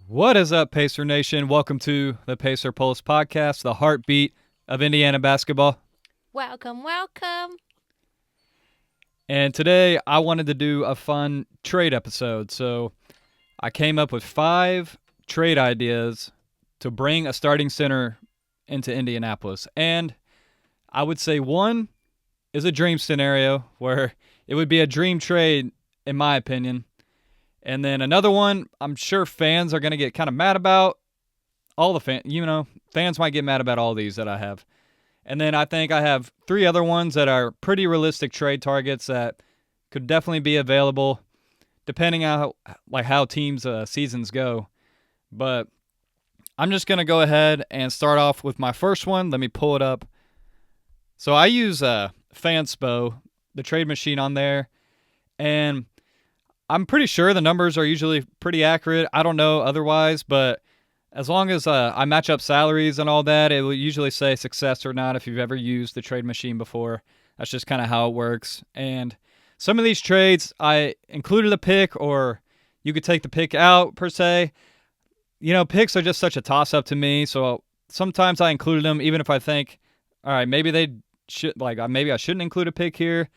What is up, Pacer Nation? Welcome to the Pacer Pulse podcast, the heartbeat of Indiana basketball. Welcome, welcome. And today I wanted to do a fun trade episode. So I came up with 5 trade ideas to bring a starting center into Indianapolis. And I would say one is a dream scenario where it would be a dream trade, in my opinion. And then another one, I'm sure fans are going to get kind of mad about. All the fans might get mad about all these that I have. And then I think I have 3 other ones that are pretty realistic trade targets that could definitely be available depending on how teams' seasons go. But I'm just going to go ahead and start off with my first one. Let me pull it up. So I use Fanspo, the trade machine on there, and I'm pretty sure the numbers are usually pretty accurate. I don't know otherwise, but as long as I match up salaries and all that, it will usually say success or not if you've ever used the trade machine before. That's just kind of how it works. And some of these trades, I included a pick, or you could take the pick out per se. Picks are just such a toss-up to me, so sometimes I included them even if I think, all right, maybe maybe I shouldn't include a pick here.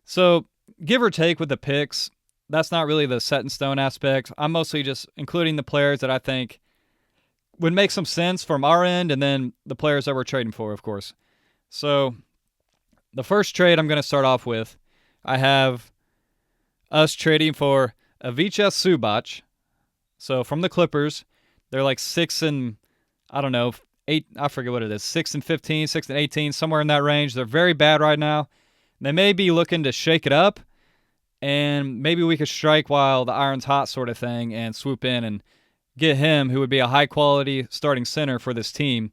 So give or take with the picks, that's not really the set in stone aspect. I'm mostly just including the players that I think would make some sense from our end, and then the players that we're trading for, of course. So the first trade I'm going to start off with, I have us trading for Ivica Zubac. So from the Clippers, they're like 6 and, I don't know, 8, I forget what it is, 6 and 15, 6 and 18, somewhere in that range. They're very bad right now. They may be looking to shake it up, and maybe we could strike while the iron's hot sort of thing and swoop in and get him, who would be a high-quality starting center for this team.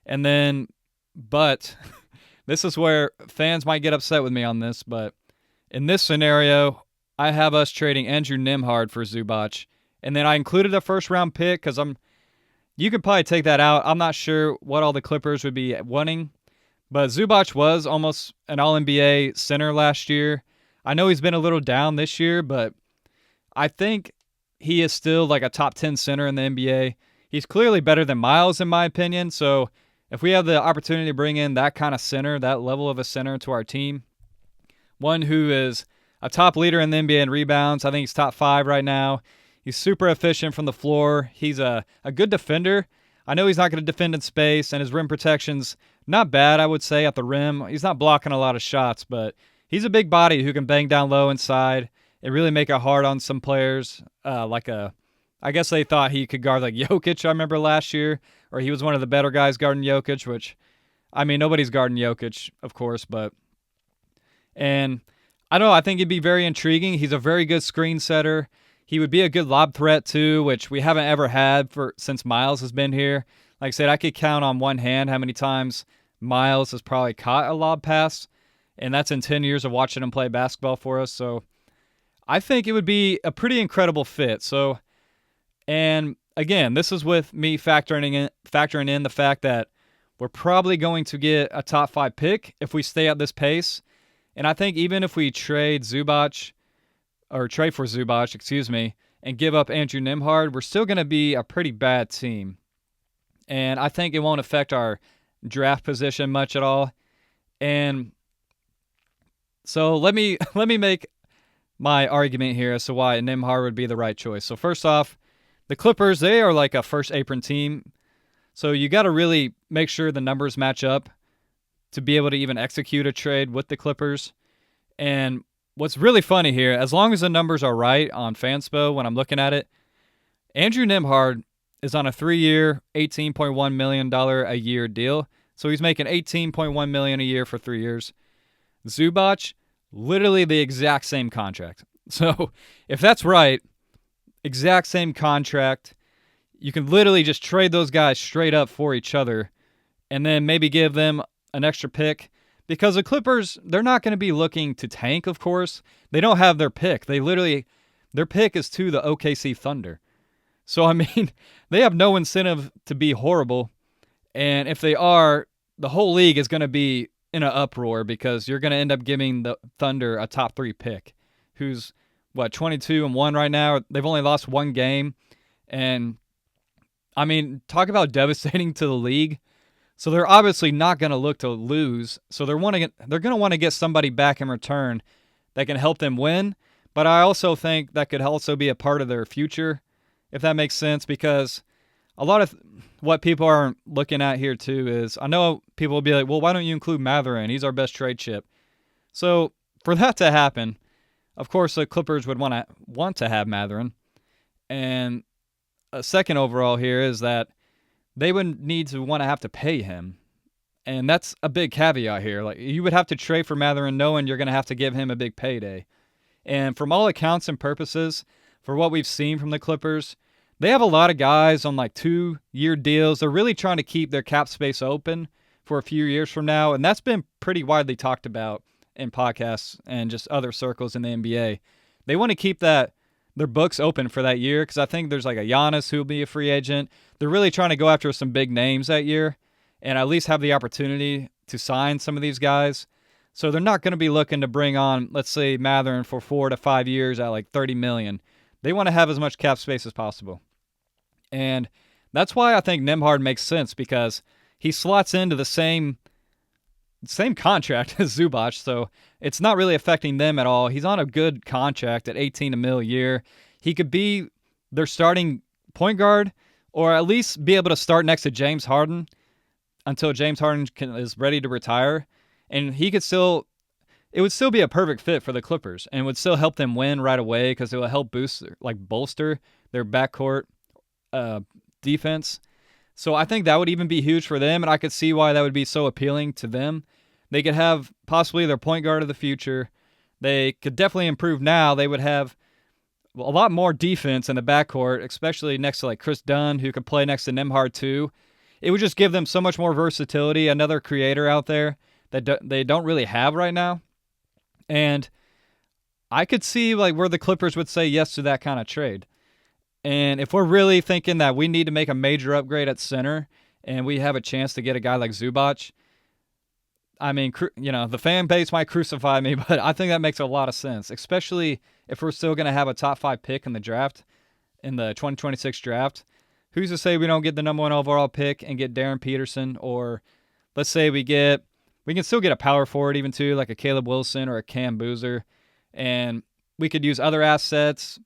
And then, but this is where fans might get upset with me on this, but in this scenario, I have us trading Andrew Nembhard for Zubac. And then I included a first-round pick because you could probably take that out. I'm not sure what all the Clippers would be wanting, but Zubac was almost an All-NBA center last year. I know he's been a little down this year, but I think he is still like a top 10 center in the NBA. He's clearly better than Miles, in my opinion. So if we have the opportunity to bring in that kind of center, that level of a center to our team, one who is a top leader in the NBA in rebounds, I think he's top 5 right now. He's super efficient from the floor. He's a good defender. I know he's not going to defend in space, and his rim protection's not bad, I would say, at the rim. He's not blocking a lot of shots, but he's a big body who can bang down low inside and really make it hard on some players. I guess they thought he could guard like Jokic, I remember last year, or he was one of the better guys guarding Jokic, which, I mean, nobody's guarding Jokic, of course, and I don't know, I think it'd be very intriguing. He's a very good screen setter. He would be a good lob threat too, which we haven't ever had since Miles has been here. Like I said, I could count on one hand how many times Miles has probably caught a lob pass, and that's in 10 years of watching him play basketball for us. So I think it would be a pretty incredible fit. So, and again, this is with me factoring in the fact that we're probably going to get a top 5 pick if we stay at this pace. And I think even if we trade for Zubac, and give up Andrew Nembhard, we're still going to be a pretty bad team. And I think it won't affect our draft position much at all. And so let me make my argument here as to why Nembhard would be the right choice. So first off, the Clippers, they are like a first apron team. So you got to really make sure the numbers match up to be able to even execute a trade with the Clippers. And what's really funny here, as long as the numbers are right on Fanspo when I'm looking at it, Andrew Nembhard is on a 3-year, $18.1 million a year deal. So he's making $18.1 million a year for 3 years. Zubac, literally the exact same contract. So if that's right, exact same contract, you can literally just trade those guys straight up for each other and then maybe give them an extra pick. Because the Clippers, they're not going to be looking to tank, of course. They don't have their pick. Their pick is to the OKC Thunder. So, I mean, they have no incentive to be horrible. And if they are, the whole league is going to be in an uproar because you're going to end up giving the Thunder a top 3 pick who's, 22-1 right now. They've only lost 1 game. And I mean, talk about devastating to the league. So they're obviously not going to look to lose. So they're going to want to get somebody back in return that can help them win. But I also think that could also be a part of their future, if that makes sense, because a lot of what people are looking at here too is, I know people will be like, well, why don't you include Matherin? He's our best trade chip. So for that to happen, of course the Clippers would want to have Matherin. And a second overall here is that they would need to want to have to pay him. And that's a big caveat here. Like, you would have to trade for Matherin knowing you're going to have to give him a big payday. And from all accounts and purposes, for what we've seen from the Clippers, they have a lot of guys on like 2-year deals. They're really trying to keep their cap space open for a few years from now. And that's been pretty widely talked about in podcasts and just other circles in the NBA. They want to keep their books open for that year, because I think there's like a Giannis who will be a free agent. They're really trying to go after some big names that year and at least have the opportunity to sign some of these guys. So they're not going to be looking to bring on, let's say, Matherin for 4 to 5 years at like $30 million. They want to have as much cap space as possible. And that's why I think Nembhard makes sense, because he slots into the same contract as Zubac, so it's not really affecting them at all. He's on a good contract at $18 million a year. He could be their starting point guard, or at least be able to start next to James Harden until James Harden is ready to retire. And it would still be a perfect fit for the Clippers, and would still help them win right away, because it will help bolster their backcourt defense. So I think that would even be huge for them, and I could see why that would be so appealing to them. They could have possibly their point guard of the future. They could definitely improve now. They would have a lot more defense in the backcourt, especially next to like Chris Dunn, who could play next to Nembhard too. It would just give them so much more versatility, another creator out there that they don't really have right now. And I could see like where the Clippers would say yes to that kind of trade. And if we're really thinking that we need to make a major upgrade at center and we have a chance to get a guy like Zubac, I mean, the fan base might crucify me, but I think that makes a lot of sense, especially if we're still going to have a top 5 pick in the draft, in the 2026 draft. Who's to say we don't get the number 1 overall pick and get Darren Peterson? Or let's say we can still get a power forward even too, like a Caleb Wilson or a Cam Boozer. And we could use other assets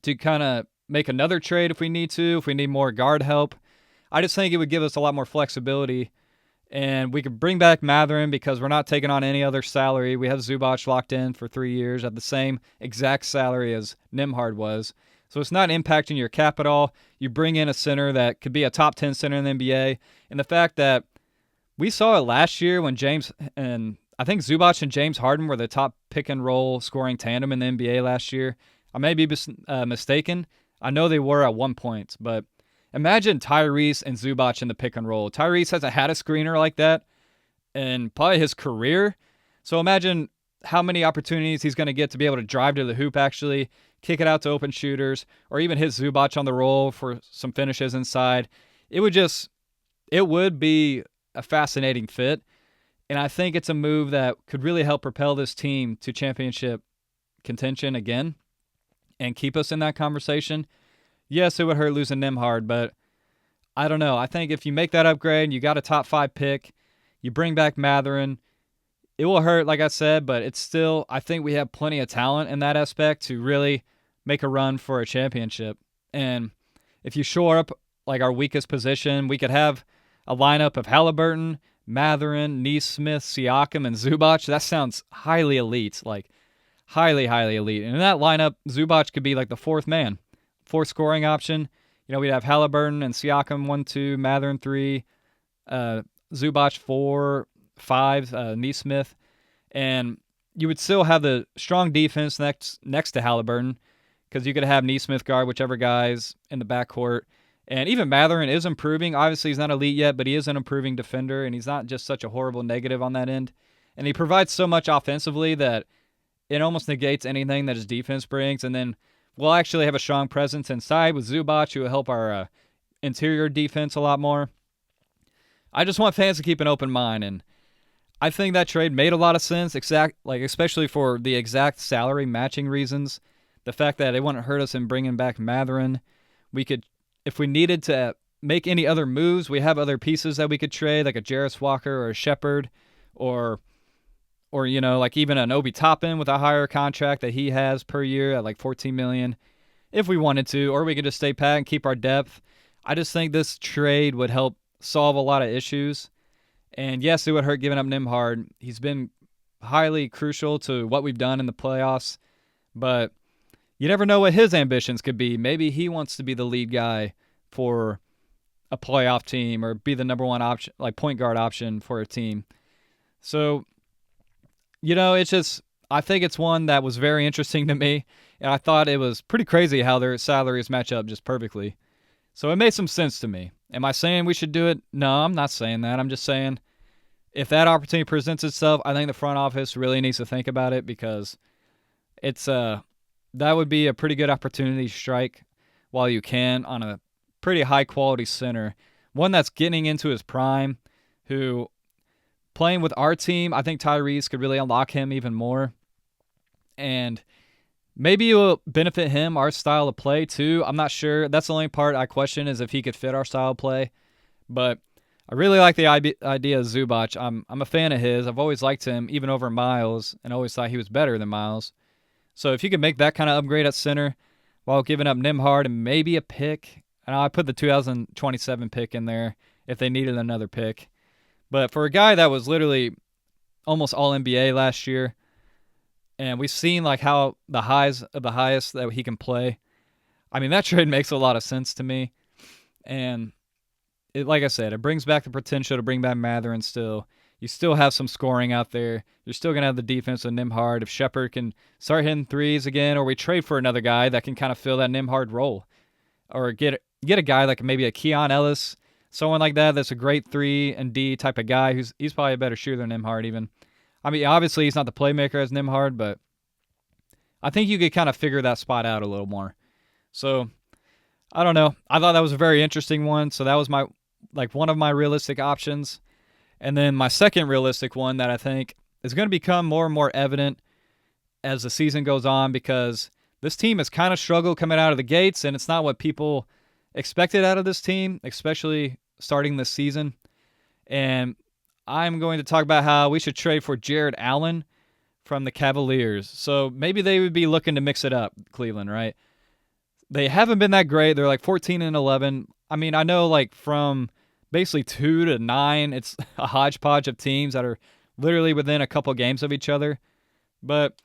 to kind of make another trade if we need more guard help. I just think it would give us a lot more flexibility, and we could bring back Matherin because we're not taking on any other salary. We have Zubac locked in for 3 years at the same exact salary as Nembhard was. So it's not impacting your cap at all. You bring in a center that could be a top 10 center in the NBA. And the fact that we saw it last year when I think Zubac and James Harden were the top pick and roll scoring tandem in the NBA last year. I may be mistaken. I know they were at one point, but imagine Tyrese and Zubac in the pick and roll. Tyrese hasn't had a screener like that in probably his career. So imagine how many opportunities he's going to get to be able to drive to the hoop, actually kick it out to open shooters, or even hit Zubac on the roll for some finishes inside. It would be a fascinating fit. And I think it's a move that could really help propel this team to championship contention again and keep us in that conversation. Yes, it would hurt losing Nembhard, but I don't know. I think if you make that upgrade, you got a top 5 pick, you bring back Matherin, it will hurt, like I said, but it's still, I think we have plenty of talent in that aspect to really make a run for a championship. And if you shore up like our weakest position, we could have a lineup of Haliburton, Matherin, Nesmith, Siakam, and Zubac. That sounds highly elite, like highly, highly elite. And in that lineup, Zubac could be like the fourth man, fourth scoring option. We'd have Haliburton and Siakam 1, 2, Matherin 3, Zubac 4, 5, Nesmith. And you would still have the strong defense next to Haliburton, because you could have Nesmith guard whichever guys in the backcourt. And even Matherin is improving. Obviously, he's not elite yet, but he is an improving defender, and he's not just such a horrible negative on that end. And he provides so much offensively that it almost negates anything that his defense brings. And then we'll actually have a strong presence inside with Zubac, who will help our interior defense a lot more. I just want fans to keep an open mind, and I think that trade made a lot of sense, especially for the exact salary matching reasons. The fact that it wouldn't hurt us in bringing back Matherin We could, if we needed to make any other moves, we have other pieces that we could trade, like a Jarris Walker or a Shepard, or like even an Obi Toppin with a higher contract that he has per year at like $14 million, if we wanted to, or we could just stay pat and keep our depth. I just think this trade would help solve a lot of issues. And yes, it would hurt giving up Nimhard. He's been highly crucial to what we've done in the playoffs, but you never know what his ambitions could be. Maybe he wants to be the lead guy for a playoff team or be the number one option, like point guard option for a team. So, it's just, I think it's one that was very interesting to me, and I thought it was pretty crazy how their salaries match up just perfectly. So it made some sense to me. Am I saying we should do it? No, I'm not saying that. I'm just saying if that opportunity presents itself, I think the front office really needs to think about it, because it's that would be a pretty good opportunity to strike while you can on a pretty high quality center, one that's getting into his prime, who playing with our team, I think Tyrese could really unlock him even more. And maybe it will benefit him, our style of play, too. I'm not sure. That's the only part I question, is if he could fit our style of play. But I really like the idea of Zubac. I'm a fan of his. I've always liked him, even over Miles, and always thought he was better than Miles. So if you could make that kind of upgrade at center while giving up Nimhard and maybe a pick, and I put the 2027 pick in there if they needed another pick. But for a guy that was literally almost all NBA last year, and we've seen like how the highs of the highest that he can play, I mean, that trade makes a lot of sense to me. And like I said, it brings back the potential to bring back Matherin still. You still have some scoring out there. You're still going to have the defense with Nimhard. If Shepard can start hitting threes again, or we trade for another guy that can kind of fill that Nimhard role, or get a guy like maybe a Keon Ellis, someone like that that's a great 3 and D type of guy. He's probably a better shooter than Nimhard even. I mean, obviously he's not the playmaker as Nimhard, but I think you could kind of figure that spot out a little more. So I don't know. I thought that was a very interesting one. So that was one of my realistic options. And then my second realistic one that I think is going to become more and more evident as the season goes on, because this team has kind of struggled coming out of the gates, and it's not what people expected out of this team, especially starting this season. And I'm going to talk about how we should trade for Jared Allen from the Cavaliers. So maybe they would be looking to mix it up, Cleveland, right? They haven't been that great. They're like 14-11. I mean, I know like from basically 2 to 9, it's a hodgepodge of teams that are literally within a couple games of each other. But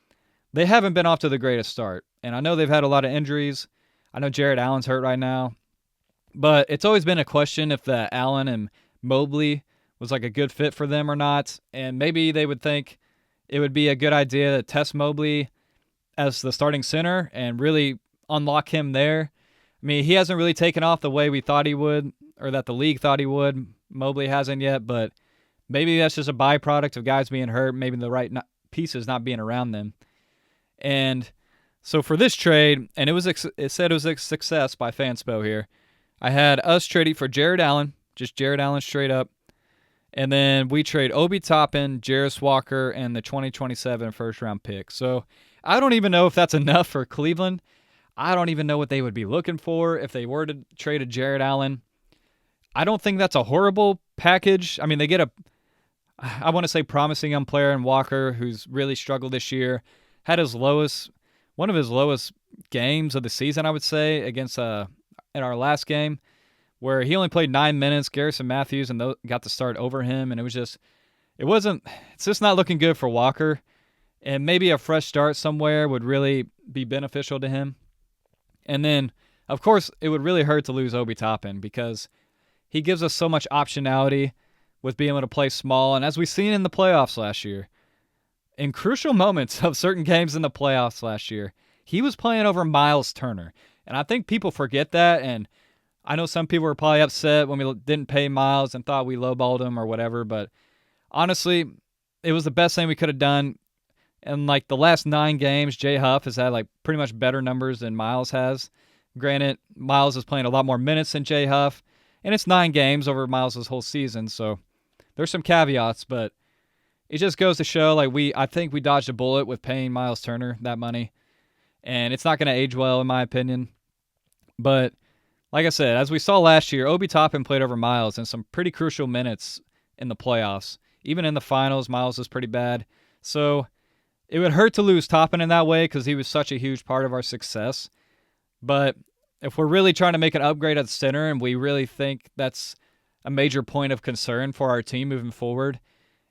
they haven't been off to the greatest start. And I know they've had a lot of injuries. I know Jared Allen's hurt right now. But it's always been a question if the Allen and Mobley was like a good fit for them or not. And maybe they would think it would be a good idea to test Mobley as the starting center and really unlock him there. I mean, he hasn't really taken off the way we thought he would, or that the league thought he would. Mobley hasn't yet, but maybe that's just a byproduct of guys being hurt, maybe the right pieces not being around them. And so for this trade, and it said it was a success by Fanspo here, I had us trading for Jared Allen, just Jared Allen straight up, and then we trade Obi Toppin, Jarris Walker, and the 2027 first-round pick. So I don't even know if that's enough for Cleveland. I don't even know what they would be looking for if they were to trade a Jared Allen. I don't think that's a horrible package. I mean, they get I want to say promising young player in Walker, who's really struggled this year. Had one of his lowest games of the season, I would say, against in our last game, where he only played 9 minutes. Garrison Matthews and got to start over him, and it's just not looking good for Walker. And maybe a fresh start somewhere would really be beneficial to him. And then, of course, it would really hurt to lose Obi Toppin, because he gives us so much optionality with being able to play small. And as we've seen in the playoffs last year, in crucial moments of certain games in the playoffs last year, he was playing over Miles Turner. And I think people forget that. And I know some people were probably upset when we didn't pay Miles and thought we lowballed him or whatever. But honestly, it was the best thing we could have done. And like the last 9 games, Jay Huff has had like pretty much better numbers than Miles has. Granted, Miles is playing a lot more minutes than Jay Huff, and it's 9 games over Miles' whole season, so there's some caveats, but it just goes to show like I think we dodged a bullet with paying Miles Turner that money, and it's not going to age well in my opinion. But like I said, as we saw last year, Obi Toppin played over Miles in some pretty crucial minutes in the playoffs. Even in the finals, Miles was pretty bad. So it would hurt to lose Toppin in that way because he was such a huge part of our success. But if we're really trying to make an upgrade at center and we really think that's a major point of concern for our team moving forward,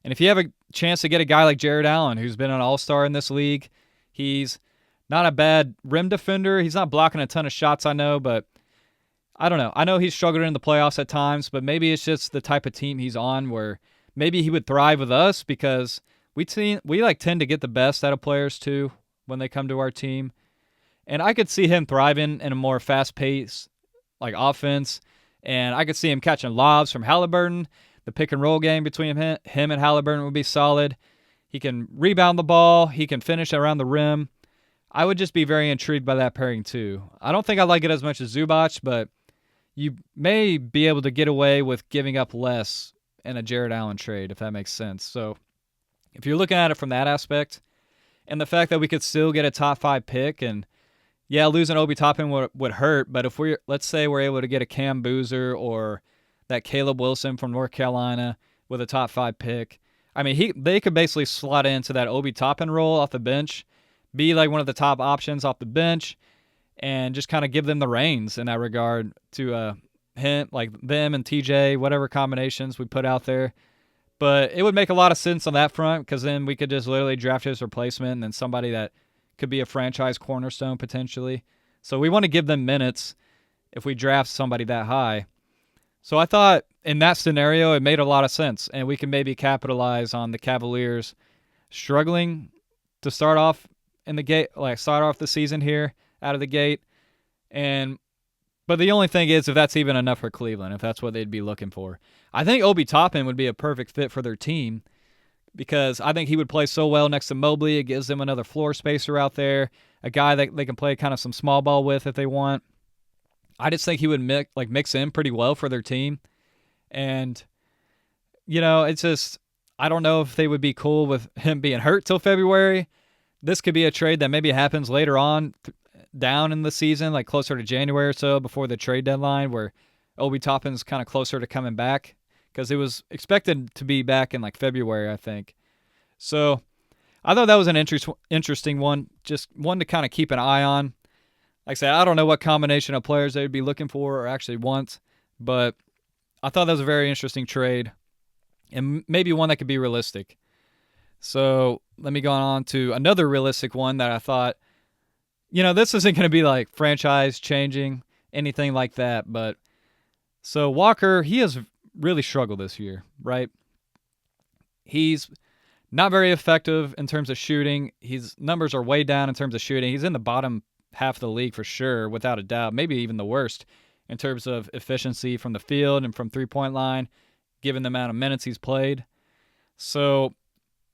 and if you have a chance to get a guy like Jared Allen, who's been an all-star in this league, he's not a bad rim defender. He's not blocking a ton of shots, I know, but I don't know. I know he's struggled in the playoffs at times, but maybe it's just the type of team he's on where maybe he would thrive with us because we tend to get the best out of players too when they come to our team. And I could see him thriving in a more fast-paced offense, and I could see him catching lobs from Haliburton. The pick-and-roll game between him and Haliburton would be solid. He can rebound the ball. He can finish around the rim. I would just be very intrigued by that pairing too. I don't think I like it as much as Zubac, but you may be able to get away with giving up less in a Jared Allen trade, if that makes sense. So if you're looking at it from that aspect, and the fact that we could still get a top 5 pick, and yeah, losing Obi Toppin would hurt, but if let's say we're able to get a Cam Boozer or that Caleb Wilson from North Carolina with a top 5 pick, I mean, they could basically slot into that Obi Toppin role off the bench, be like one of the top options off the bench, and just kind of give them the reins in that regard to him, like them and TJ, whatever combinations we put out there. But it would make a lot of sense on that front because then we could just literally draft his replacement and then somebody that could be a franchise cornerstone potentially. So we want to give them minutes if we draft somebody that high. So I thought in that scenario it made a lot of sense, and we can maybe capitalize on the Cavaliers struggling to start off in the gate, start off the season here out of the gate. But the only thing is if that's even enough for Cleveland, if that's what they'd be looking for. I think Obi Toppin would be a perfect fit for their team because I think he would play so well next to Mobley. It gives them another floor spacer out there, a guy that they can play kind of some small ball with if they want. I just think he would mix in pretty well for their team. And, it's just, I don't know if they would be cool with him being hurt till February. This could be a trade that maybe happens later on down in the season, like closer to January or so before the trade deadline, where Obi Toppin's kind of closer to coming back because it was expected to be back in February, I think. So I thought that was an interesting one, just one to kind of keep an eye on. Like I said, I don't know what combination of players they would be looking for or actually want, but I thought that was a very interesting trade and maybe one that could be realistic. So let me go on to another realistic one that I thought, this isn't going to be franchise changing, anything like that. But so Walker, he has really struggled this year, right? He's not very effective in terms of shooting. His numbers are way down in terms of shooting. He's in the bottom half of the league for sure, without a doubt, maybe even the worst in terms of efficiency from the field and from three-point line, given the amount of minutes he's played. So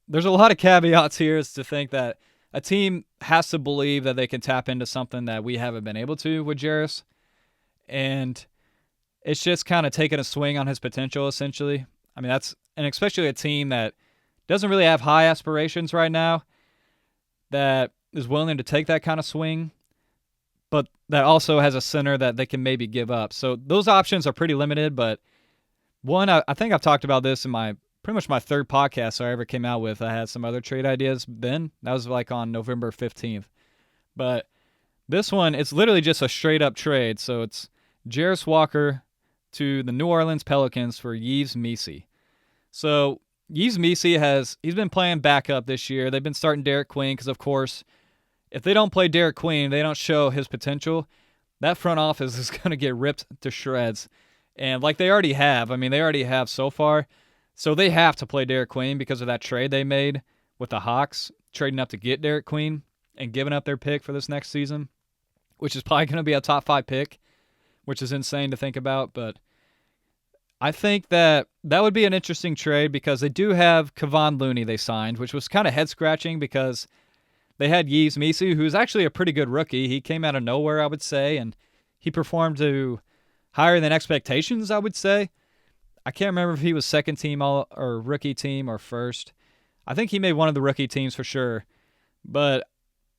there's a lot of caveats here as to think that a team has to believe that they can tap into something that we haven't been able to with Jarris. And it's just kind of taking a swing on his potential, essentially. I mean, and especially a team that doesn't really have high aspirations right now, that is willing to take that kind of swing, but that also has a center that they can maybe give up. So those options are pretty limited, but one, I think I've talked about this in pretty much my third podcast I ever came out with. I had some other trade ideas then. That was on November 15th. But this one, it's literally just a straight-up trade. So it's Jarris Walker to the New Orleans Pelicans for Yves Missi. So Yves Missi he's been playing backup this year. They've been starting Derek Queen because, of course, if they don't play Derek Queen, they don't show his potential, that front office is going to get ripped to shreds. And they already have. I mean, they already have so far. So they have to play Derek Queen because of that trade they made with the Hawks, trading up to get Derek Queen and giving up their pick for this next season, which is probably going to be a top 5 pick, which is insane to think about. But I think that would be an interesting trade because they do have Kevon Looney they signed, which was kind of head-scratching because they had Yves Missi, who's actually a pretty good rookie. He came out of nowhere, I would say, and he performed to higher than expectations, I would say. I can't remember if he was second team or rookie team or first. I think he made one of the rookie teams for sure. But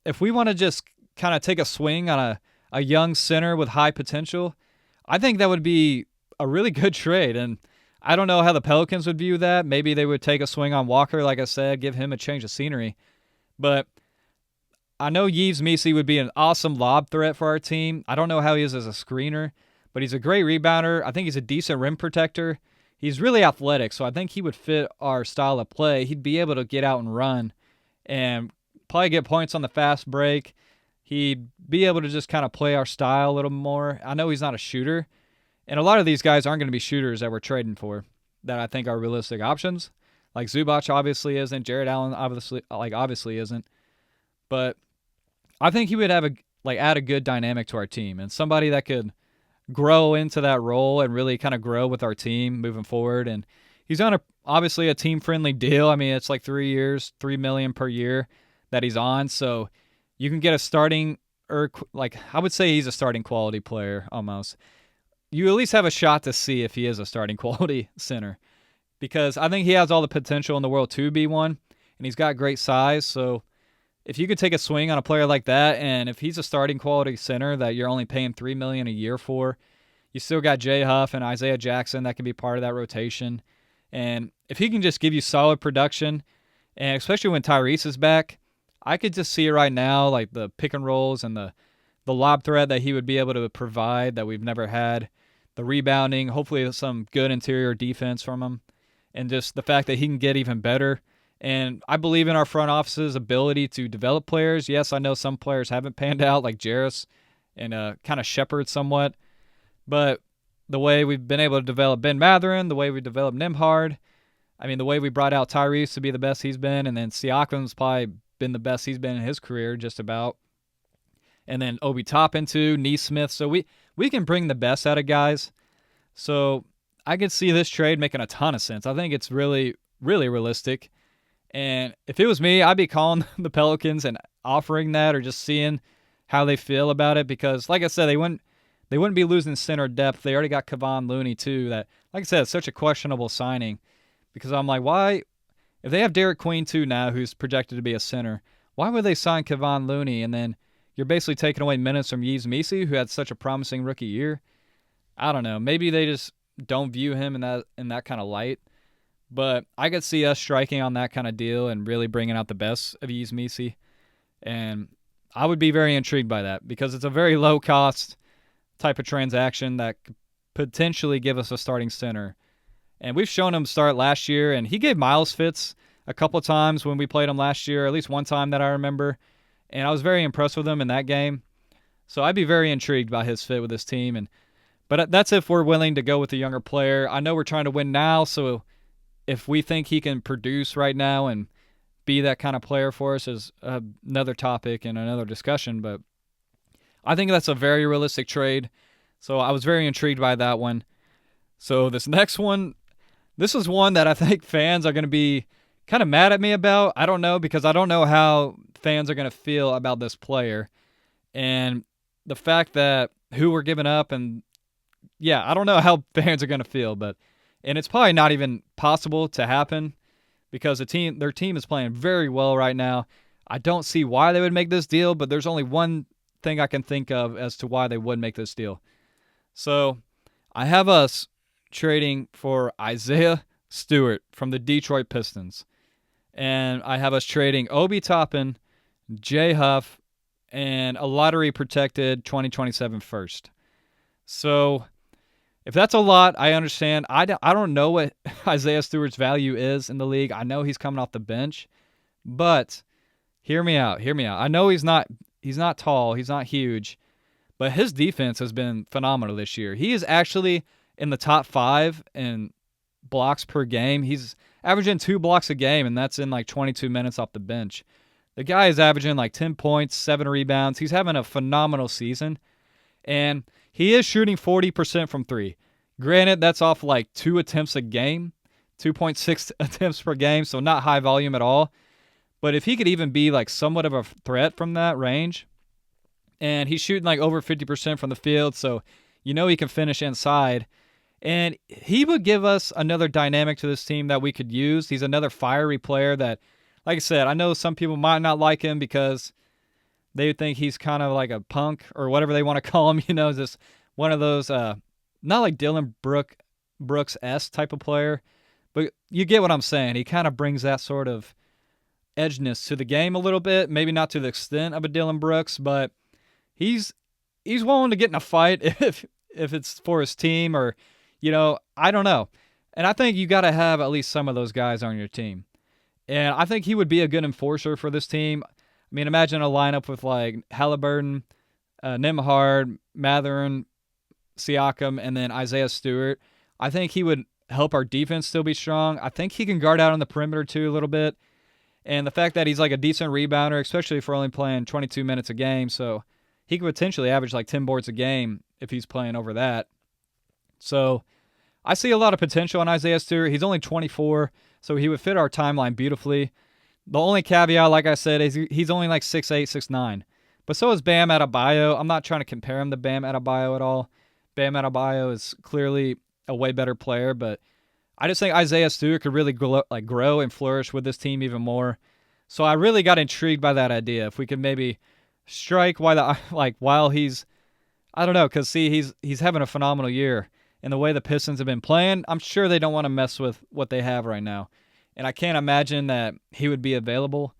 if we want to just kind of take a swing on a young center with high potential, I think that would be a really good trade. And I don't know how the Pelicans would view that. Maybe they would take a swing on Walker, like I said, give him a change of scenery. But I know Yves Missi would be an awesome lob threat for our team. I don't know how he is as a screener, but he's a great rebounder. I think he's a decent rim protector. He's really athletic, so I think he would fit our style of play. He'd be able to get out and run and probably get points on the fast break. He'd be able to just kind of play our style a little more. I know he's not a shooter, and a lot of these guys aren't going to be shooters that we're trading for that I think are realistic options. Like Zubac obviously isn't. Jared Allen obviously isn't. But I think he would have add a good dynamic to our team and somebody that could grow into that role and really kind of grow with our team moving forward. And he's on obviously a team friendly deal. I mean, it's like 3 years, $3 million per year that he's on. So you can get a starting, or like I would say he's a starting quality player almost. You at least have a shot to see if he is a starting quality center, because I think he has all the potential in the world to be one, and he's got great size. So if you could take a swing on a player like that, and if he's a starting quality center that you're only paying $3 million a year for, you still got Jay Huff and Isaiah Jackson that can be part of that rotation. And if he can just give you solid production, and especially when Tyrese is back, I could just see it right now, like the pick and rolls and the lob threat that he would be able to provide that we've never had, the rebounding, hopefully some good interior defense from him, and just the fact that he can get even better. And I believe in our front office's ability to develop players. Yes, I know some players haven't panned out, like Jarris and kind of Shepard somewhat. But the way we've been able to develop Ben Mathurin, the way we developed Nimhard, I mean, the way we brought out Tyrese to be the best he's been, and then Siakam's probably been the best he's been in his career, just about. And then Obi Toppin too, Neesmith. So we can bring the best out of guys. So I could see this trade making a ton of sense. I think it's really, really realistic. And if it was me, I'd be calling the Pelicans and offering that, or just seeing how they feel about it. Because, like I said, they wouldn't be losing center depth. They already got Kevon Looney too. That, like I said, it's such a questionable signing. Because I'm like, why? If they have Derek Queen too now, who's projected to be a center, why would they sign Kevon Looney? And then you're basically taking away minutes from Yves Missi, who had such a promising rookie year. I don't know. Maybe they just don't view him in that kind of light. But I could see us striking on that kind of deal and really bringing out the best of Yves Missi. And I would be very intrigued by that, because it's a very low-cost type of transaction that could potentially give us a starting center. And we've shown him start last year, and he gave Miles fits a couple of times when we played him last year, at least one time that I remember. And I was very impressed with him in that game. So I'd be very intrigued by his fit with this team. But that's if we're willing to go with a younger player. I know we're trying to win now, so if we think he can produce right now and be that kind of player for us is another topic and another discussion. But I think that's a very realistic trade. So I was very intrigued by that one. So this next one, this is one that I think fans are going to be kind of mad at me about. I don't know, because I don't know how fans are going to feel about this player. And the fact that who we're giving up, and yeah, I don't know how fans are going to feel, and it's probably not even possible to happen, because their team is playing very well right now. I don't see why they would make this deal, but there's only one thing I can think of as to why they would make this deal. So I have us trading for Isaiah Stewart from the Detroit Pistons. And I have us trading Obi Toppin, Jay Huff, and a lottery-protected 2027 first. So if that's a lot, I understand. I don't know what Isaiah Stewart's value is in the league. I know he's coming off the bench, but hear me out. I know he's not tall, he's not huge, but his defense has been phenomenal this year. He is actually in the top 5 in blocks per game. He's averaging 2 blocks a game, and that's in like 22 minutes off the bench. The guy is averaging like 10 points, 7 rebounds. He's having a phenomenal season, and he is shooting 40% from 3. Granted, that's off like 2 attempts a game, 2.6 attempts per game, so not high volume at all. But if he could even be like somewhat of a threat from that range, and he's shooting like over 50% from the field, so you know he can finish inside. And he would give us another dynamic to this team that we could use. He's another fiery player that, like I said, I know some people might not like him because they think he's kind of like a punk or whatever they want to call him, just one of those not like Dylan Brooks-esque type of player, but you get what I'm saying. He kind of brings that sort of edginess to the game a little bit. Maybe not to the extent of a Dylan Brooks, but he's willing to get in a fight if it's for his team or, I don't know. And I think you got to have at least some of those guys on your team. And I think he would be a good enforcer for this team. I mean, imagine a lineup with like Haliburton, Nembhard, Mathurin, Siakam, and then Isaiah Stewart. I think he would help our defense still be strong. I think he can guard out on the perimeter too a little bit. And the fact that he's like a decent rebounder, especially if we're only playing 22 minutes a game, so he could potentially average like 10 boards a game if he's playing over that. So I see a lot of potential in Isaiah Stewart. He's only 24, so he would fit our timeline beautifully. The only caveat, like I said, is he's only like 6'8", 6'9". But so is Bam Adebayo. I'm not trying to compare him to Bam Adebayo at all. Bam Adebayo is clearly a way better player, but I just think Isaiah Stewart could really grow and flourish with this team even more. So I really got intrigued by that idea. If we could maybe strike while he's, I don't know, because see, he's having a phenomenal year. And the way the Pistons have been playing, I'm sure they don't want to mess with what they have right now. And I can't imagine that he would be available.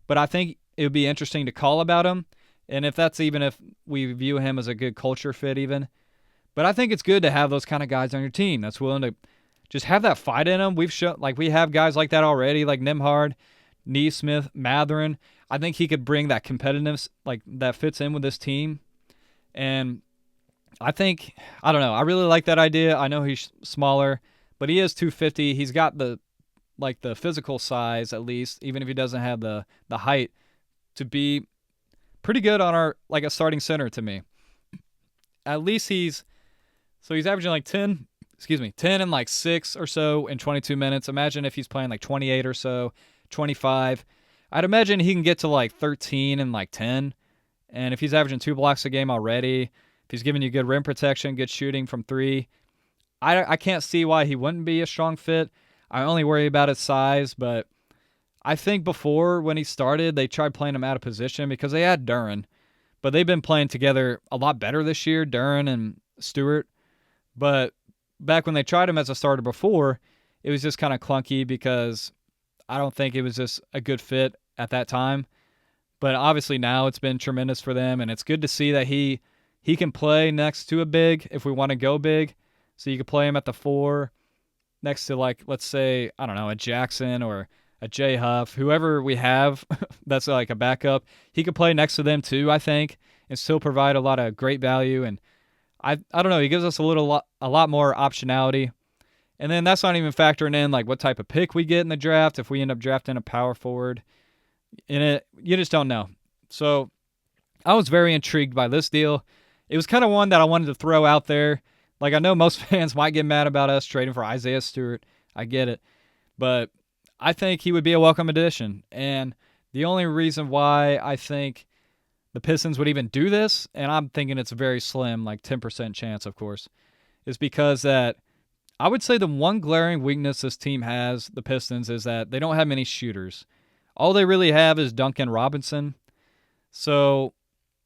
But I think it would be interesting to call about him. And if we view him as a good culture fit even. But I think it's good to have those kind of guys on your team that's willing to just have that fight in them. We have guys like that already, like Nembhard, Nesmith, Mathurin. I think he could bring that competitiveness like that fits in with this team. And I don't know. I really like that idea. I know he's smaller, but he is 250. He's got the physical size at least, even if he doesn't have the height to be pretty good on our like a starting center to me. At least he's averaging like 10 and like 6 or so in 22 minutes. Imagine if he's playing like 28 or so, 25. I'd imagine he can get to like 13 and like 10. And if he's averaging 2 blocks a game already, if he's giving you good rim protection, good shooting from 3, I can't see why he wouldn't be a strong fit. I only worry about his size, but I think before when he started, they tried playing him out of position because they had Duren. But they've been playing together a lot better this year, Duren and Stewart. But back when they tried him as a starter before, it was just kind of clunky because I don't think it was just a good fit at that time. But obviously now it's been tremendous for them, and it's good to see that he can play next to a big if we want to go big. So you could play him at the 4 next to, like, let's say, I don't know, a Jackson or a Jay Huff, whoever we have that's like a backup. He could play next to them too, I think, and still provide a lot of great value. And I don't know, he gives us a lot more optionality. And then that's not even factoring in like what type of pick we get in the draft. If we end up drafting a power forward in it, you just don't know. So I was very intrigued by this deal. It was kind of one that I wanted to throw out there. Like, I know most fans might get mad about us trading for Isaiah Stewart. I get it. But I think he would be a welcome addition. And the only reason why I think the Pistons would even do this, and I'm thinking it's a very slim, like 10% chance, of course, is because that I would say the one glaring weakness this team has, the Pistons, is that they don't have many shooters. All they really have is Duncan Robinson. So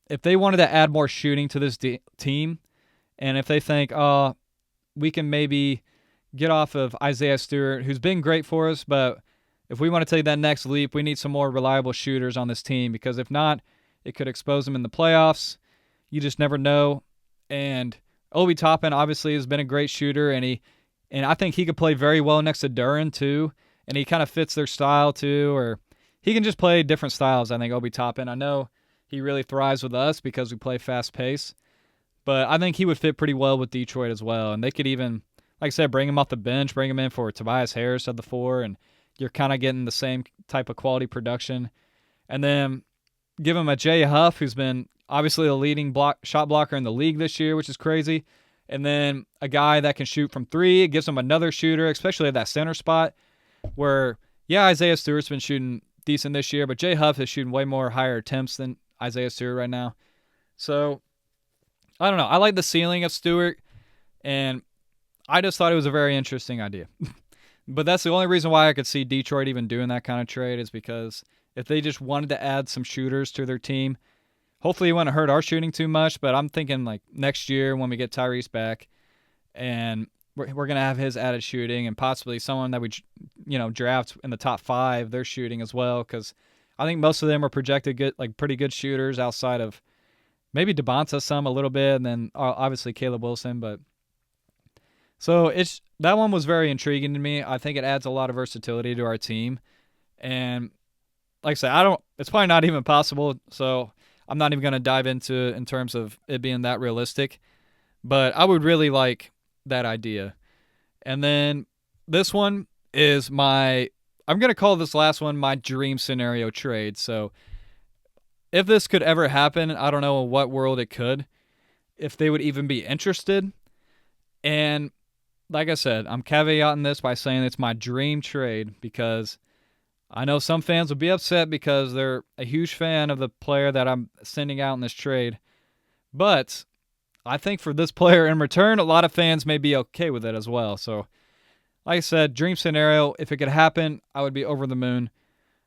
if they wanted to add more shooting to this team, and if they think, we can maybe get off of Isaiah Stewart, who's been great for us, but if we want to take that next leap, we need some more reliable shooters on this team, because if not, it could expose them in the playoffs. You just never know. And Obi Toppin obviously has been a great shooter, and I think he could play very well next to Duren too, and he kind of fits their style too, or he can just play different styles, I think, Obi Toppin. I know he really thrives with us because we play fast pace, but I think he would fit pretty well with Detroit as well, and they could even, like I said, bring him off the bench, bring him in for Tobias Harris at the 4, and you're kind of getting the same type of quality production. And then give him a Jay Huff, who's been obviously the leading shot blocker in the league this year, which is crazy. And then a guy that can shoot from 3. It gives him another shooter, especially at that center spot where, yeah, Isaiah Stewart's been shooting decent this year, but Jay Huff is shooting way more higher attempts than Isaiah Stewart right now. So, I don't know. I like the ceiling of Stewart, and I just thought it was a very interesting idea. But that's the only reason why I could see Detroit even doing that kind of trade, is because if they just wanted to add some shooters to their team, hopefully it wouldn't hurt our shooting too much, but I'm thinking like next year when we get Tyrese back and we're going to have his added shooting and possibly someone that we draft in the top 5, they're shooting as well, because I think most of them are projected good, like pretty good shooters outside of maybe Devonta some a little bit, and then obviously Caleb Wilson. But so that one was very intriguing to me. I think it adds a lot of versatility to our team, and like I said, it's probably not even possible. So I'm not even going to dive into it in terms of it being that realistic. But I would really like that idea. And then this one is I'm going to call this last one my dream scenario trade. So if this could ever happen, I don't know in what world it could, if they would even be interested. And like I said, I'm caveating this by saying it's my dream trade because I know some fans will be upset because they're a huge fan of the player that I'm sending out in this trade. But I think for this player in return, a lot of fans may be okay with it as well. So, like I said, dream scenario, if it could happen, I would be over the moon.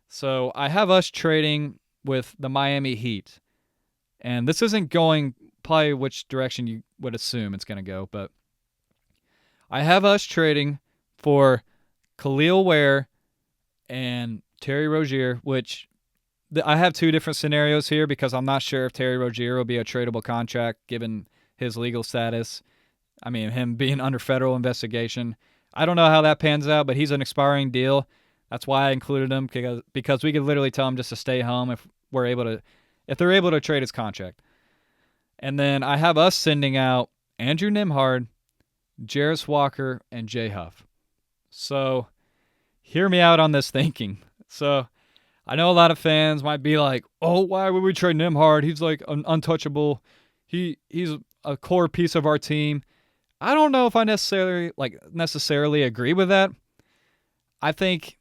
So I have us trading with the Miami Heat. And this isn't going probably which direction you would assume it's going to go, but I have us trading for Khalil Ware and Terry Rozier, which I have 2 different scenarios here because I'm not sure if Terry Rozier will be a tradable contract given his legal status. I mean, him being under federal investigation. I don't know how that pans out, but he's an expiring deal. That's why I included him because we could literally tell him just to stay home if they're able to trade his contract. And then I have us sending out Andrew Nembhard, Jarris Walker, and Jay Huff. So hear me out on this thinking. So I know a lot of fans might be like, "Oh, why would we trade Nembhard? He's like untouchable. He's a core piece of our team." I don't know if I necessarily agree with that. I think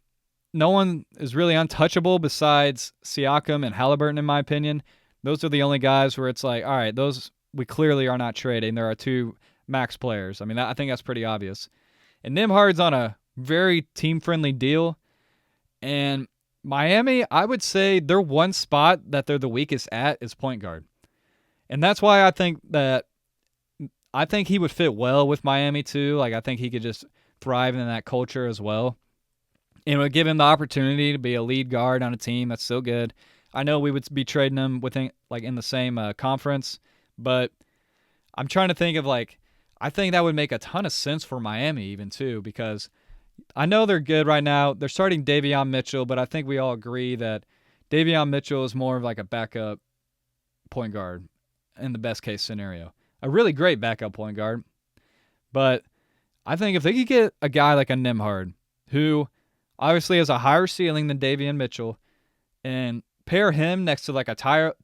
no one is really untouchable besides Siakam and Haliburton, in my opinion. Those are the only guys where it's like, all right, those we clearly are not trading. There are 2 max players. I mean, I think that's pretty obvious. And Nembhard's on a very team-friendly deal. And Miami, I would say their one spot that they're the weakest at is point guard. And that's why I think he would fit well with Miami too. Like, I think he could just thrive in that culture as well. And it would give him the opportunity to be a lead guard on a team that's so good. I know we would be trading him within, like, in the same conference, but I'm trying to think of, like, I think that would make a ton of sense for Miami even too, because I know they're good right now. They're starting Davion Mitchell, but I think we all agree that Davion Mitchell is more of like a backup point guard in the best case scenario. A really great backup point guard. But I think if they could get a guy like a Nembhard, who obviously has a higher ceiling than Davion Mitchell, and pair him next to like a Tyler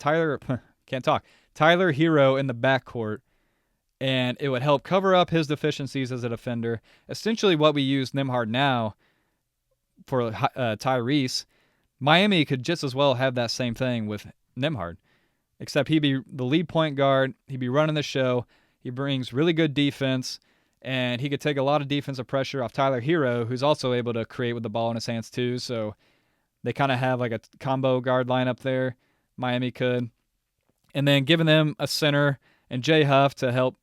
Hero in the backcourt, and it would help cover up his deficiencies as a defender. Essentially what we use Nembhard now for Tyrese, Miami could just as well have that same thing with Nembhard, except he'd be the lead point guard. He'd be running the show. He brings really good defense, and he could take a lot of defensive pressure off Tyler Hero, who's also able to create with the ball in his hands too. So they kind of have like a combo guard lineup there. Miami could. And then giving them a center and Jay Huff to help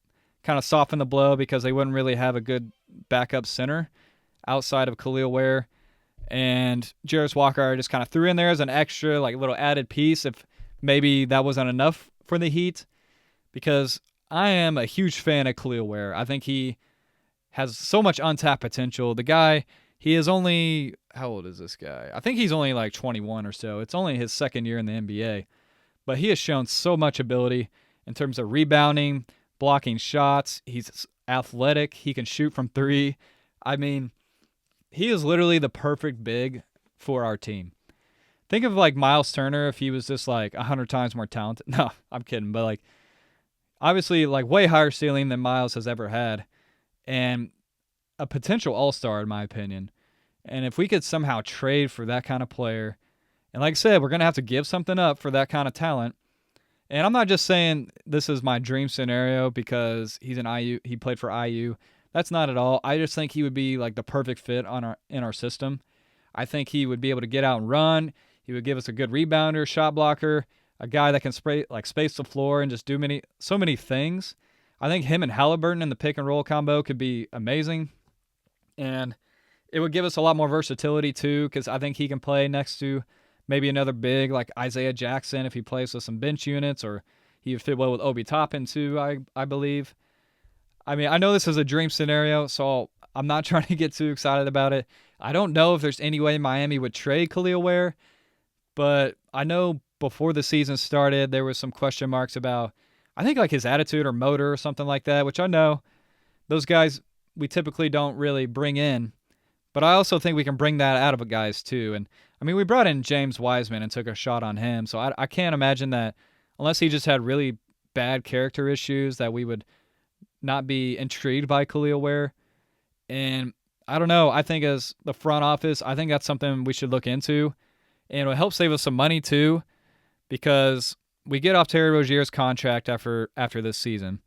kind of soften the blow because they wouldn't really have a good backup center outside of Khalil Ware. And Jarris Walker I just kind of threw in there as an extra, like, little added piece if maybe that wasn't enough for the Heat, because I am a huge fan of Khalil Ware. I think he has so much untapped potential. The guy, he is only, how old is this guy? I think he's only like 21 or so. It's only his second year in the NBA. But he has shown so much ability in terms of rebounding, blocking shots. He's athletic. He can shoot from 3. I mean, he is literally the perfect big for our team. Think of like Miles Turner if he was just like 100 times more talented. No, I'm kidding. But like, obviously, like, way higher ceiling than Miles has ever had. And a potential all-star, in my opinion. And if we could somehow trade for that kind of player, and like I said, we're going to have to give something up for that kind of talent. And I'm not just saying this is my dream scenario because he's an IU, he played for IU. That's not at all. I just think he would be like the perfect fit in our system. I think he would be able to get out and run. He would give us a good rebounder, shot blocker, a guy that can space the floor and just do so many things. I think him and Haliburton in the pick and roll combo could be amazing. And it would give us a lot more versatility too, because I think he can play next to maybe another big like Isaiah Jackson if he plays with some bench units, or he would fit well with Obi Toppin too, I believe. I mean, I know this is a dream scenario, so I'm not trying to get too excited about it. I don't know if there's any way Miami would trade Khalil Ware, but I know before the season started, there was some question marks about, I think like his attitude or motor or something like that, which I know those guys we typically don't really bring in. But I also think we can bring that out of a guys too. And I mean, we brought in James Wiseman and took a shot on him, so I can't imagine that unless he just had really bad character issues that we would not be intrigued by Khalil Ware. And I don't know. I think as the front office, I think that's something we should look into. And it will help save us some money too, because we get off Terry Rozier's contract after this season.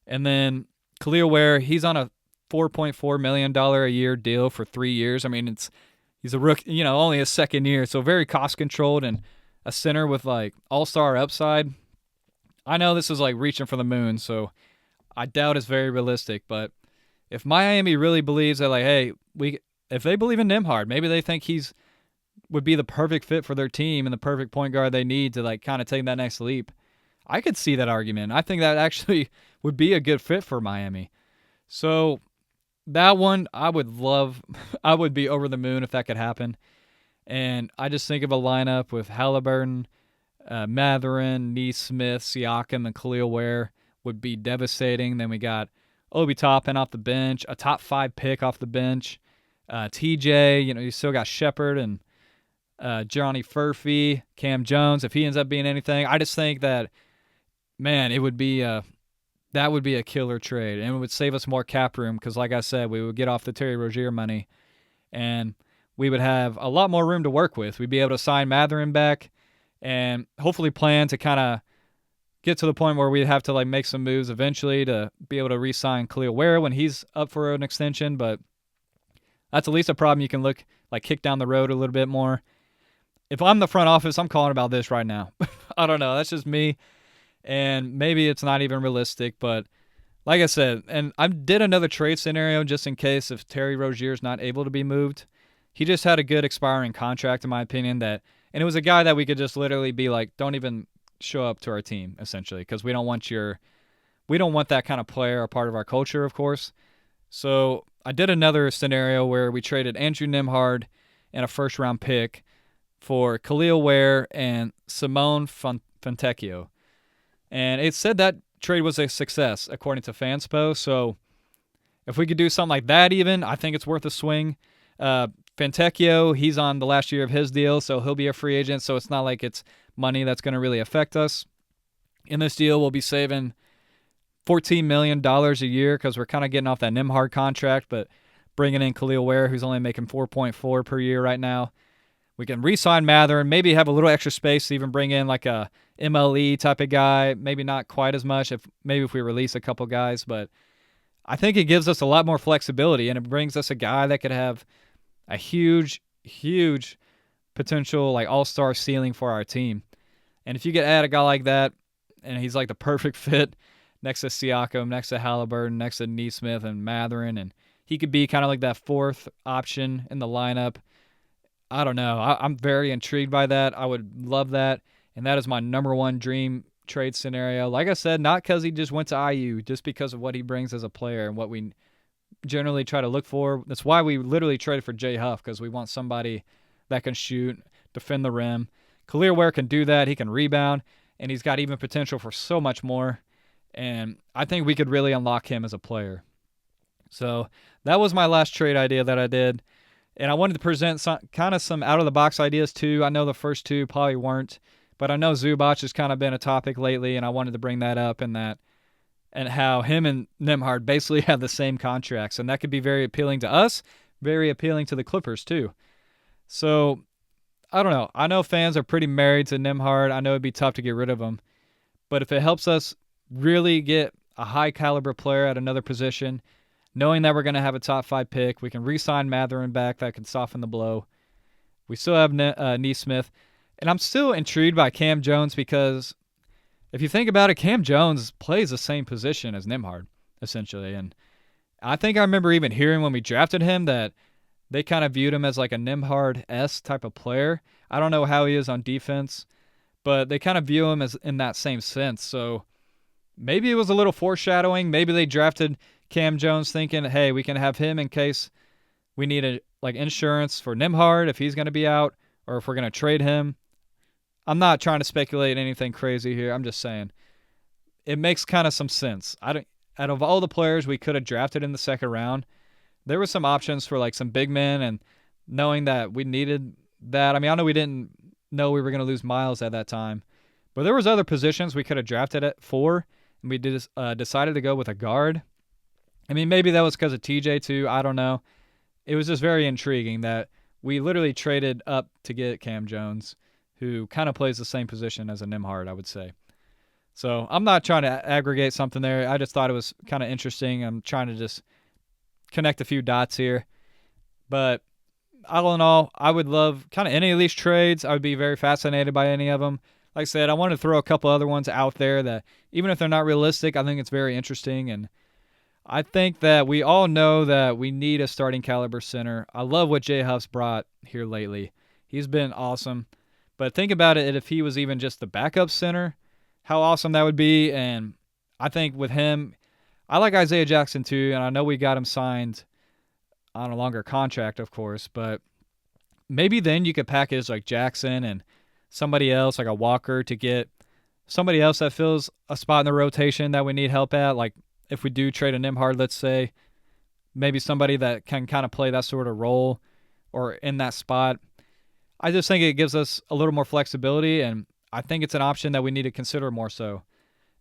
And then Khalil Ware, he's on a $4.4 million a year deal for 3 years. I mean, he's a rookie, only his second year, so very cost controlled and a center with like all-star upside. I know this is like reaching for the moon, so I doubt it's very realistic, but if Miami really believes that, like, hey, if they believe in Nembhard, maybe they think he's would be the perfect fit for their team and the perfect point guard they need to like kind of take that next leap. I could see that argument. I think that actually would be a good fit for Miami. So that one I would love. I would be over the moon if that could happen. And I just think of a lineup with Haliburton, Mathurin, Neesmith, Siakam, and Khalil Ware would be devastating. Then we got Obi Toppin off the bench, a top 5 pick off the bench. TJ, you still got Shepard and Johnny Furphy, Cam Jones. If he ends up being anything, I just think that, man, it would be that would be a killer trade, and it would save us more cap room because, like I said, we would get off the Terry Rozier money, and we would have a lot more room to work with. We'd be able to sign Mathurin back, and hopefully plan to kind of get to the point where we'd have to like make some moves eventually to be able to re-sign Khalil Ware when he's up for an extension. But that's at least a problem you can kick down the road a little bit more. If I'm the front office, I'm calling about this right now. I don't know. That's just me. And maybe it's not even realistic, but like I said, and I did another trade scenario just in case if Terry Rozier's not able to be moved. He just had a good expiring contract, in my opinion, and it was a guy that we could just literally be like, don't even show up to our team, essentially, because we don't want that kind of player a part of our culture, of course. So I did another scenario where we traded Andrew Nembhard and a first-round pick for Khalil Ware and Simone Fontecchio. And it said that trade was a success, according to Fanspo. So if we could do something like that even, I think it's worth a swing. Fontecchio, he's on the last year of his deal, so he'll be a free agent, so it's not like it's money that's going to really affect us. In this deal, we'll be saving $14 million a year because we're kind of getting off that Nembhard contract, but bringing in Khalil Ware, who's only making $4.4 per year right now. We can re-sign Mather and maybe have a little extra space to even bring in like a MLE type of guy. Maybe not quite as much if we release a couple guys, but I think it gives us a lot more flexibility, and it brings us a guy that could have a huge, huge potential like all-star ceiling for our team. And if you get add a guy like that, and he's like the perfect fit next to Siakam, next to Haliburton, next to Neesmith and Mathurin, and he could be kind of like that fourth option in the lineup. I don't know. I'm very intrigued by that. I would love that. And that is my number one dream trade scenario. Like I said, not because he just went to IU, just because of what he brings as a player and what we generally try to look for. That's why we literally traded for Jay Huff, because we want somebody that can shoot, defend the rim. Khalil Ware can do that. He can rebound, and he's got even potential for so much more. And I think we could really unlock him as a player. So that was my last trade idea that I did. And I wanted to present some out-of-the-box ideas, too. I know the first two probably weren't, but I know Zubac has kind of been a topic lately, and I wanted to bring that up and how him and Nembhard basically have the same contracts, and that could be very appealing to us, very appealing to the Clippers, too. So, I don't know. I know fans are pretty married to Nembhard. I know it'd be tough to get rid of him, but if it helps us really get a high-caliber player at another position, knowing that we're going to have a top 5 pick, we can re-sign Mathurin back. That can soften the blow. We still have Neesmith. And I'm still intrigued by Cam Jones because if you think about it, Cam Jones plays the same position as Nimhard, essentially. And I think I remember even hearing when we drafted him that they kind of viewed him as like a Nimhard-esque type of player. I don't know how he is on defense, but they kind of view him as in that same sense. So maybe it was a little foreshadowing. Maybe they drafted Cam Jones thinking, hey, we can have him in case we need like insurance for Nimhard if he's going to be out or if we're going to trade him. I'm not trying to speculate anything crazy here. I'm just saying it makes kind of some sense. I don't. Out of all the players we could have drafted in the second round, there were some options for like some big men, and knowing that we needed that. I mean, I know we didn't know we were going to lose Miles at that time, but there was other positions we could have drafted it for, and we decided to go with a guard. I mean, maybe that was because of TJ too. I don't know. It was just very intriguing that we literally traded up to get Cam Jones, who kind of plays the same position as a Nimhard, I would say. So I'm not trying to aggregate something there. I just thought it was kind of interesting. I'm trying to just connect a few dots here. But all in all, I would love kind of any of these trades. I would be very fascinated by any of them. Like I said, I want to throw a couple other ones out there that, even if they're not realistic, I think it's very interesting. And I think that we all know that we need a starting caliber center. I love what Jay Huff's brought here lately. He's been awesome. But think about it, if he was even just the backup center, how awesome that would be. And I think with him, I like Isaiah Jackson too, and I know we got him signed on a longer contract, of course, but maybe then you could package like Jackson and somebody else, like a Walker, to get somebody else that fills a spot in the rotation that we need help at. Like if we do trade a Nimhard, let's say, maybe somebody that can kind of play that sort of role or in that spot. I just think it gives us a little more flexibility, and I think it's an option that we need to consider more so.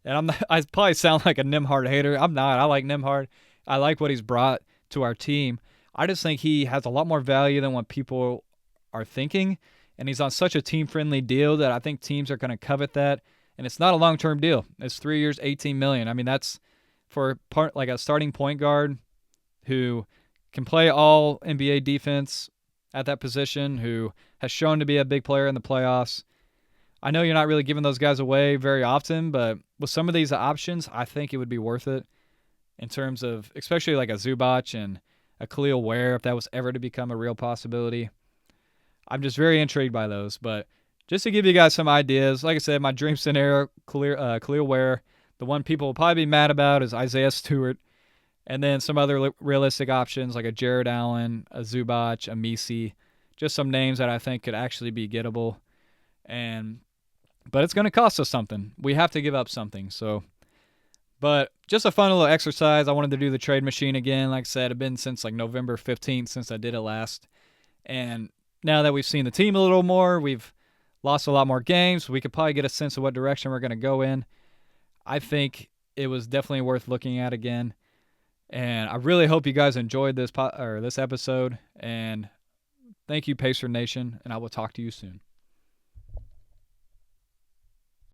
And I probably sound like a Nimhard hater. I'm not. I like Nimhard. I like what he's brought to our team. I just think he has a lot more value than what people are thinking, and he's on such a team-friendly deal that I think teams are going to covet that. And it's not a long-term deal. It's 3 years, $18 million. I mean, that's for like a starting point guard who can play all NBA defense at that position, who has shown to be a big player in the playoffs. I know you're not really giving those guys away very often, but with some of these options, I think it would be worth it in terms of especially like a Zubac and a Khalil Ware, if that was ever to become a real possibility. I'm just very intrigued by those. But just to give you guys some ideas, like I said, my dream scenario, Khalil Ware. The one people will probably be mad about is Isaiah Stewart. And then some other realistic options like a Jared Allen, a Zubac, a Misi. Just some names that I think could actually be gettable. But it's going to cost us something. We have to give up something. But just a fun little exercise. I wanted to do the trade machine again. Like I said, it's been since like November 15th since I did it last. And now that we've seen the team a little more, we've lost a lot more games. We could probably get a sense of what direction we're going to go in. I think it was definitely worth looking at again. And I really hope you guys enjoyed this episode. And thank you, Pacer Nation. And I will talk to you soon.